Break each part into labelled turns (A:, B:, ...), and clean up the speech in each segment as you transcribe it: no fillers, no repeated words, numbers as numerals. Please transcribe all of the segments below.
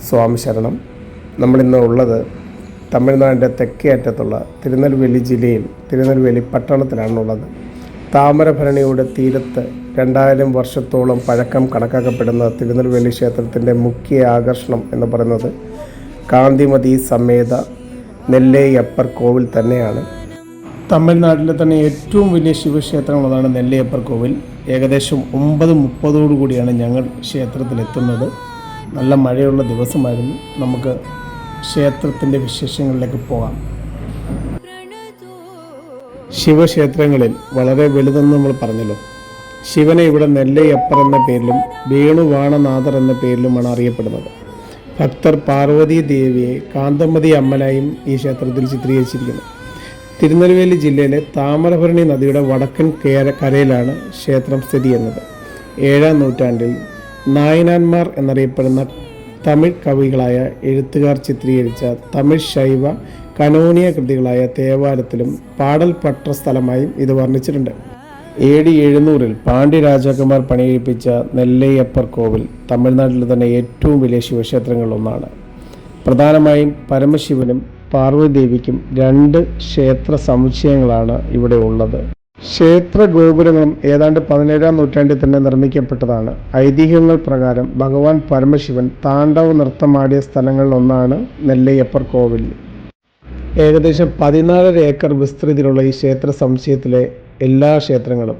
A: സ്വാമി ശരണം. നമ്മളിന്ന് ഉള്ളത് തമിഴ്നാടിൻ്റെ തെക്കേ അറ്റത്തുള്ള തിരുനെൽവേലി ജില്ലയിൽ തിരുനെൽവേലി പട്ടണത്തിലാണുള്ളത്. താമരഭരണിയുടെ തീരത്ത് 2000 വർഷത്തോളം പഴക്കം കണക്കാക്കപ്പെടുന്ന തിരുനെൽവേലി ക്ഷേത്രത്തിൻ്റെ മുഖ്യ ആകർഷണം എന്ന് പറയുന്നത് കാന്തിമതി സമേത നെല്ലയ്യപ്പർ കോവിൽ തന്നെയാണ്. തമിഴ്നാട്ടിലെ തന്നെ ഏറ്റവും വലിയ ശിവക്ഷേത്രമുള്ളതാണ് നെല്ലയ്യപ്പർ കോവിൽ. ഏകദേശം 9:30 കൂടിയാണ് ഞങ്ങൾ ക്ഷേത്രത്തിലെത്തുന്നത്. നല്ല മഴയുള്ള ദിവസമായിരുന്നു. നമുക്ക് ക്ഷേത്രത്തിൻ്റെ വിശേഷങ്ങളിലേക്ക് പോകാം. ശിവക്ഷേത്രങ്ങളിൽ വളരെ വലുതെന്ന് നമ്മൾ പറഞ്ഞല്ലോ. ശിവനെ ഇവിടെ നെല്ലയ്യപ്പർ എന്ന പേരിലും വേണുവാണനാഥർ എന്ന പേരിലുമാണ് അറിയപ്പെടുന്നത്. ഭക്തർ പാർവതി ദേവിയെ കാന്തമതി അമ്മനായും ഈ ക്ഷേത്രത്തിൽ ചിത്രീകരിച്ചിരിക്കുന്നു. തിരുനെൽവേലി ജില്ലയിലെ താമരഭരണി നദിയുടെ വടക്കൻ കരയിലാണ് ക്ഷേത്രം സ്ഥിതി ചെയ്യുന്നത്. 7-ാം നൂറ്റാണ്ടിൽ നായനാന്മാർ എന്നറിയപ്പെടുന്ന തമിഴ് കവികളായ എഴുത്തുകാർ ചിത്രീകരിച്ച തമിഴ് ശൈവ കനോനിയ കൃതികളായ തേവാരത്തിലും പാടൽപെട്ട സ്ഥലമായും ഇത് വർണ്ണിച്ചിട്ടുണ്ട്. AD 700-ൽ പാണ്ഡ്യ രാജാക്കന്മാർ പണികഴിപ്പിച്ച നെല്ലയ്യപ്പർ കോവിൽ തമിഴ്നാട്ടിലെ തന്നെ ഏറ്റവും വലിയ ശിവക്ഷേത്രങ്ങളിലൊന്നാണ്. പ്രധാനമായും പരമശിവനും പാർവതിദേവിക്കും 2 ക്ഷേത്ര സമുച്ചയങ്ങളാണ് ഇവിടെ ഉള്ളത്. ക്ഷേത്ര ഗോപുരങ്ങളും ഏതാണ്ട് 17-ാം നൂറ്റാണ്ടിൽ തന്നെ നിർമ്മിക്കപ്പെട്ടതാണ്. ഐതിഹ്യങ്ങൾ പ്രകാരം ഭഗവാൻ പരമശിവൻ താണ്ഡവ നൃത്തമാടിയ സ്ഥലങ്ങളിലൊന്നാണ് നെല്ലയ്യപ്പർ കോവിൽ. ഏകദേശം 14.5 ഏക്കർ വിസ്തൃതിയിലുള്ള ഈ ക്ഷേത്ര സമുച്ചയത്തിലെ എല്ലാ ക്ഷേത്രങ്ങളും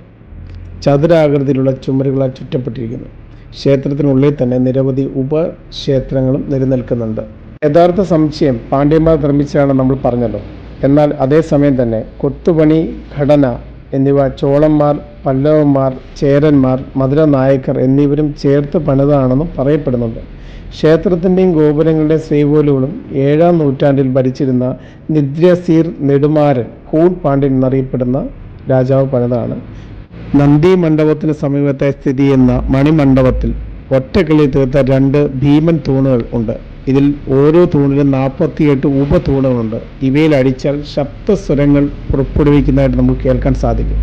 A: ചതുരാകൃതിയിലുള്ള ചുമരുകളാൽ ചുറ്റപ്പെട്ടിരിക്കുന്നു. ക്ഷേത്രത്തിനുള്ളിൽ തന്നെ നിരവധി ഉപക്ഷേത്രങ്ങളും നിലനിൽക്കുന്നുണ്ട്. യഥാർത്ഥ സമുച്ചയം പാണ്ഡ്യന്മാർ നിർമ്മിച്ചതാണെന്ന് നമ്മൾ പറഞ്ഞല്ലോ. എന്നാൽ അതേസമയം തന്നെ കൊത്തുപണി, ഘടന എന്നിവ ചോളന്മാർ, പല്ലവന്മാർ, ചേരന്മാർ, മധുര നായക്കർ എന്നിവരും ചേർത്ത് പണിതാണെന്നും പറയപ്പെടുന്നുണ്ട്. ക്ഷേത്രത്തിൻ്റെയും ഗോപുരങ്ങളുടെയും ശ്രീകോവിലുകളും 7-ാം നൂറ്റാണ്ടിൽ ഭരിച്ചിരുന്ന നിദ്രസീർ നെടുമാരൻ കൂൺ പാണ്ഡ്യൻ എന്നറിയപ്പെടുന്ന രാജാവ് പണിതാണ്. നന്ദി മണ്ഡപത്തിന് സമീപത്തായി സ്ഥിതി ചെയ്യുന്ന മണിമണ്ഡപത്തിൽ ഒറ്റക്കിളി തീർത്ത 2 ഭീമൻ തൂണുകൾ ഉണ്ട്. ഇതിൽ ഓരോ തൂണിലും 48 ഉപതൂണുകളുണ്ട്. ഇവയിൽ അടിച്ചാൽ ശബ്ദസ്വരങ്ങൾ പുറപ്പെടുവിക്കുന്നതായിട്ട് നമുക്ക് കേൾക്കാൻ സാധിക്കും.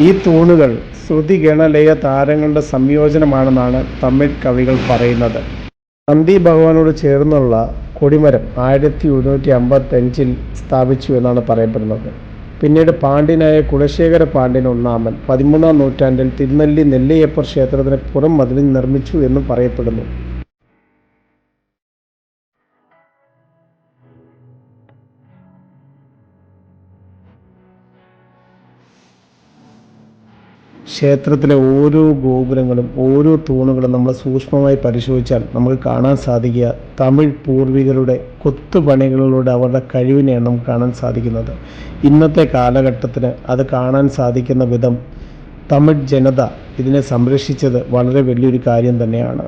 A: ഈ തൂണുകൾ ശ്രുതിഗണലയ താരങ്ങളുടെ സംയോജനമാണെന്നാണ് തമിഴ് കവികൾ പറയുന്നത്. നന്ദി ഭഗവാനോട് ചേർന്നുള്ള കൊടിമരം 1155-ൽ സ്ഥാപിച്ചു എന്നാണ് പറയപ്പെടുന്നത്. പിന്നീട് പാണ്ഡ്യനായ കുലശേഖര പാണ്ഡ്യൻ ഒന്നാമൻ 13-ാം നൂറ്റാണ്ടിൽ തിരുനെല്ലി നെല്ലയ്യപ്പർ ക്ഷേത്രത്തിന് പുറം മതിൽ നിർമ്മിച്ചു എന്നും പറയപ്പെടുന്നു. ക്ഷേത്രത്തിലെ ഓരോ ഗോപുരങ്ങളും ഓരോ തൂണുകളും നമ്മൾ സൂക്ഷ്മമായി പരിശോധിച്ചാൽ നമുക്ക് കാണാൻ സാധിക്കുക തമിഴ് പൂർവികരുടെ കൊത്തുപണികളിലൂടെ അവരുടെ കഴിവിനെയാണ് നമുക്ക് കാണാൻ സാധിക്കുന്നത്. ഇന്നത്തെ കാലഘട്ടത്തിന് അത് കാണാൻ സാധിക്കുന്ന വിധം തമിഴ് ജനത ഇതിനെ സംരക്ഷിച്ചത് വളരെ വലിയൊരു കാര്യം തന്നെയാണ്.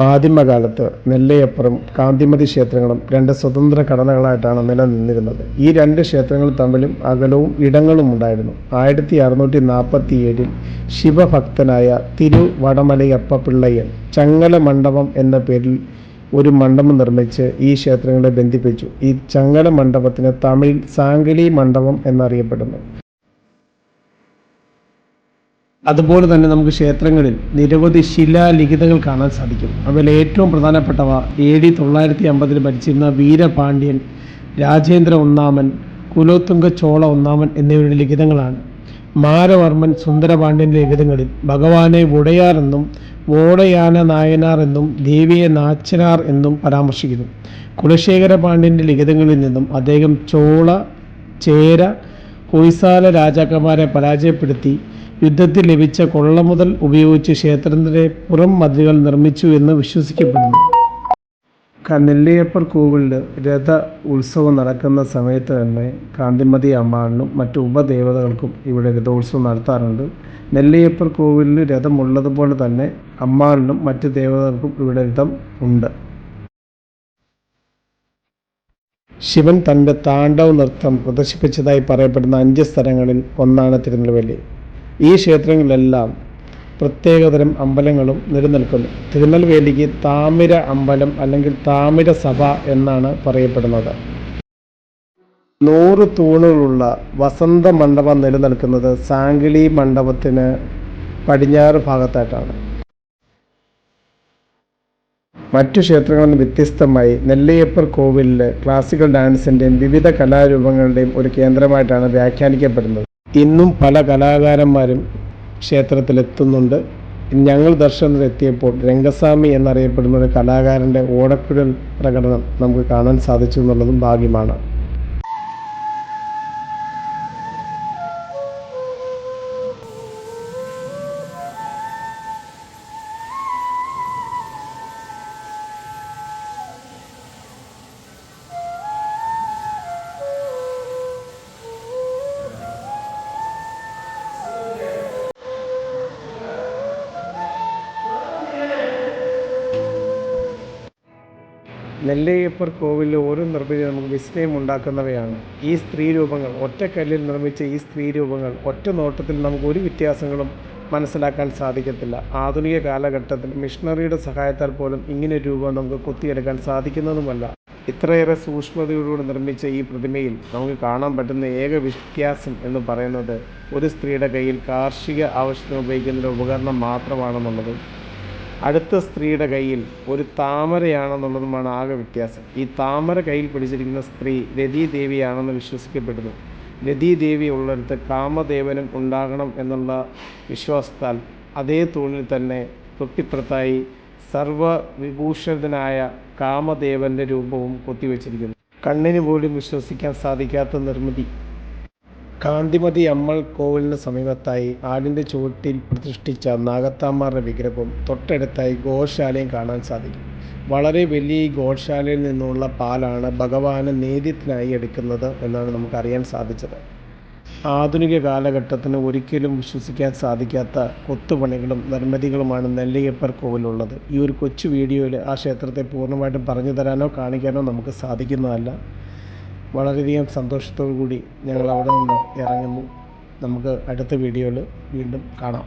A: ആദിമകാലത്ത് നെല്ലയ്യപ്പറും കാന്തിമതി ക്ഷേത്രങ്ങളും 2 സ്വതന്ത്ര ഘടനകളായിട്ടാണ് നിലനിന്നിരുന്നത്. ഈ 2 ക്ഷേത്രങ്ങൾ തമ്മിലും അകലവും ഇടങ്ങളും ഉണ്ടായിരുന്നു. 1647-ൽ ശിവഭക്തനായ തിരുവടമലയപ്പ പിള്ളയ്യൻ ചങ്ങല മണ്ഡപം എന്ന പേരിൽ ഒരു മണ്ഡപം നിർമ്മിച്ച് ഈ ക്ഷേത്രങ്ങളെ ബന്ധിപ്പിച്ചു. ഈ ചങ്ങല മണ്ഡപത്തിന് തമിഴിൽ സാങ്കിലി മണ്ഡപം എന്നറിയപ്പെടുന്നു. അതുപോലെ തന്നെ നമുക്ക് ക്ഷേത്രങ്ങളിൽ നിരവധി ശിലാലിഖിതങ്ങൾ കാണാൻ സാധിക്കും. അവയിൽ ഏറ്റവും പ്രധാനപ്പെട്ടവ AD 950-ൽ ഭരിച്ചിരുന്ന വീരപാണ്ഡ്യൻ, രാജേന്ദ്ര ഒന്നാമൻ, കുലോത്തുംഗ ചോള ഒന്നാമൻ എന്നിവരുടെ ലിഖിതങ്ങളാണ്. മാരവർമ്മൻ സുന്ദരപാണ്ഡ്യൻ്റെ ലിഖിതങ്ങളിൽ ഭഗവാനെ ഉടയാർ എന്നും വോടയാന നായനാർ എന്നും ദേവിയെ നാച്ചനാർ എന്നും പരാമർശിക്കുന്നു. കുലശേഖര പാണ്ഡ്യൻ്റെ ലിഖിതങ്ങളിൽ നിന്നും അദ്ദേഹം ചോള, ചേര, ഹൊയ്സാല രാജാക്കന്മാരെ പരാജയപ്പെടുത്തി യുദ്ധത്തിൽ ലഭിച്ച കൊള്ളമുതൽ ഉപയോഗിച്ച് ക്ഷേത്രത്തിൻ്റെ പുറം മതിലുകൾ നിർമ്മിച്ചു എന്ന് വിശ്വസിക്കപ്പെടുന്നു. നെല്ലിയപ്പർ കോവിലിൽ രഥ ഉത്സവം നടക്കുന്ന സമയത്ത് തന്നെ കാന്തിമതി അമ്മാളിനും മറ്റു ഉപദേവതകൾക്കും ഇവിടെ രഥോത്സവം നടത്താറുണ്ട്. നെല്ലിയപ്പർ കോവിലിൽ രഥമുള്ളതുപോലെ തന്നെ അമ്മാളിനും മറ്റ് ദേവതകൾക്കും ഇവിടെ രഥം ഉണ്ട്. ശിവൻ തൻ്റെ താണ്ഡവ നൃത്തം പ്രദർശിപ്പിച്ചതായി പറയപ്പെടുന്ന 5 സ്ഥലങ്ങളിൽ ഒന്നാണ് തിരുനെൽവേലി. ഈ ക്ഷേത്രങ്ങളിലെല്ലാം പ്രത്യേകതരം അമ്പലങ്ങളും നിലനിൽക്കുന്നു. തിരുനെൽവേലിക്ക് താമിര അമ്പലം അല്ലെങ്കിൽ താമിര സഭ എന്നാണ് പറയപ്പെടുന്നത്. 100 തൂണുകളുള്ള വസന്ത മണ്ഡപം നിലനിൽക്കുന്നത് സാങ്കിളി മണ്ഡപത്തിന് പടിഞ്ഞാറ് ഭാഗത്തായിട്ടാണ്. മറ്റു ക്ഷേത്രങ്ങളിൽ നിന്ന് വ്യത്യസ്തമായി നെല്ലിയപ്പർ കോവിലിൽ ക്ലാസിക്കൽ ഡാൻസിൻ്റെയും വിവിധ കലാരൂപങ്ങളുടെയും ഒരു കേന്ദ്രമായിട്ടാണ് വ്യാഖ്യാനിക്കപ്പെടുന്നത്. ഇന്നും പല കലാകാരന്മാരും ക്ഷേത്രത്തിലെത്തുന്നുണ്ട്. ഞങ്ങൾ ദർശനത്തിലെത്തിയപ്പോൾ രംഗസ്വാമി എന്നറിയപ്പെടുന്ന ഒരു കലാകാരൻ്റെ ഓടക്കുഴൽ പ്രകടനം നമുക്ക് കാണാൻ സാധിച്ചു എന്നുള്ളതും ഭാഗ്യമാണ്. നെല്ലിയപ്പർ കോവിലിലെ ഓരോ നിർമ്മിതി നമുക്ക് വിസ്മയം ഉണ്ടാക്കുന്നവയാണ്. ഈ സ്ത്രീരൂപങ്ങൾ, ഒറ്റക്കല്ലിൽ നിർമ്മിച്ച ഈ സ്ത്രീരൂപങ്ങൾ ഒറ്റ നോട്ടത്തിൽ നമുക്ക് ഒരു വ്യത്യാസങ്ങളും മനസ്സിലാക്കാൻ സാധിക്കത്തില്ല. ആധുനിക കാലഘട്ടത്തിൽ മിഷണറിയുടെ സഹായത്താൽ പോലും ഇങ്ങനെ രൂപം നമുക്ക് കൊത്തിയെടുക്കാൻ സാധിക്കുന്നതുമല്ല. ഇത്രയേറെ സൂക്ഷ്മതയോടുകൂടി നിർമ്മിച്ച ഈ പ്രതിമയിൽ നമുക്ക് കാണാൻ പറ്റുന്ന ഏക വ്യത്യാസം എന്ന് പറയുന്നത് ഒരു സ്ത്രീയുടെ കയ്യിൽ കാർഷിക ആവശ്യത്തിന് ഉപയോഗിക്കുന്ന ഒരു ഉപകരണം മാത്രമാണെന്നുള്ളതും അടുത്ത സ്ത്രീയുടെ കയ്യിൽ ഒരു താമരയാണെന്നുള്ളതുമാണ് ആകെ വ്യത്യാസം. ഈ താമര കയ്യിൽ പിടിച്ചിരിക്കുന്ന സ്ത്രീ രതീദേവിയാണെന്ന് വിശ്വസിക്കപ്പെടുന്നു. രതീദേവി ഉള്ളിടത്ത് കാമദേവനും ഉണ്ടാകണം എന്നുള്ള വിശ്വാസത്താൽ അതേ തൂണിൽ തന്നെ തൊട്ടിപ്പുറത്തായി സർവ്വവിഭൂഷിതനായ കാമദേവൻ്റെ രൂപവും കൊത്തിവെച്ചിരിക്കുന്നു. കണ്ണിന് പോലും വിശ്വസിക്കാൻ സാധിക്കാത്ത നിർമ്മിതി. കാന്തിമതി അമ്മൾ കോവിലിന് സമീപത്തായി ആടിൻ്റെ ചുവട്ടിൽ പ്രതിഷ്ഠിച്ച നാഗത്താന്മാരുടെ വിഗ്രഹവും തൊട്ടടുത്തായി ഗോശാലയും കാണാൻ സാധിക്കും. വളരെ വലിയ ഈ ഗോശാലയിൽ നിന്നുള്ള പാലാണ് ഭഗവാന് നേദ്യത്തിനായി എടുക്കുന്നത് എന്നാണ് നമുക്കറിയാൻ സാധിച്ചത്. ആധുനിക കാലഘട്ടത്തിന് ഒരിക്കലും വിശ്വസിക്കാൻ സാധിക്കാത്ത കൊത്തുപണികളും നിർമ്മിതികളുമാണ് നെല്ലിയപ്പർ കോവിലുള്ളത്. ഈ ഒരു കൊച്ചു വീഡിയോയിൽ ആ ക്ഷേത്രത്തെ പൂർണ്ണമായിട്ടും പറഞ്ഞു തരാനോ കാണിക്കാനോ നമുക്ക് സാധിക്കുന്നതല്ല. വളരെയധികം സന്തോഷത്തോടു കൂടി ഞങ്ങൾ അവിടെ നിന്ന് ഇറങ്ങുന്നു. നമുക്ക് അടുത്ത വീഡിയോയിൽ വീണ്ടും കാണാം.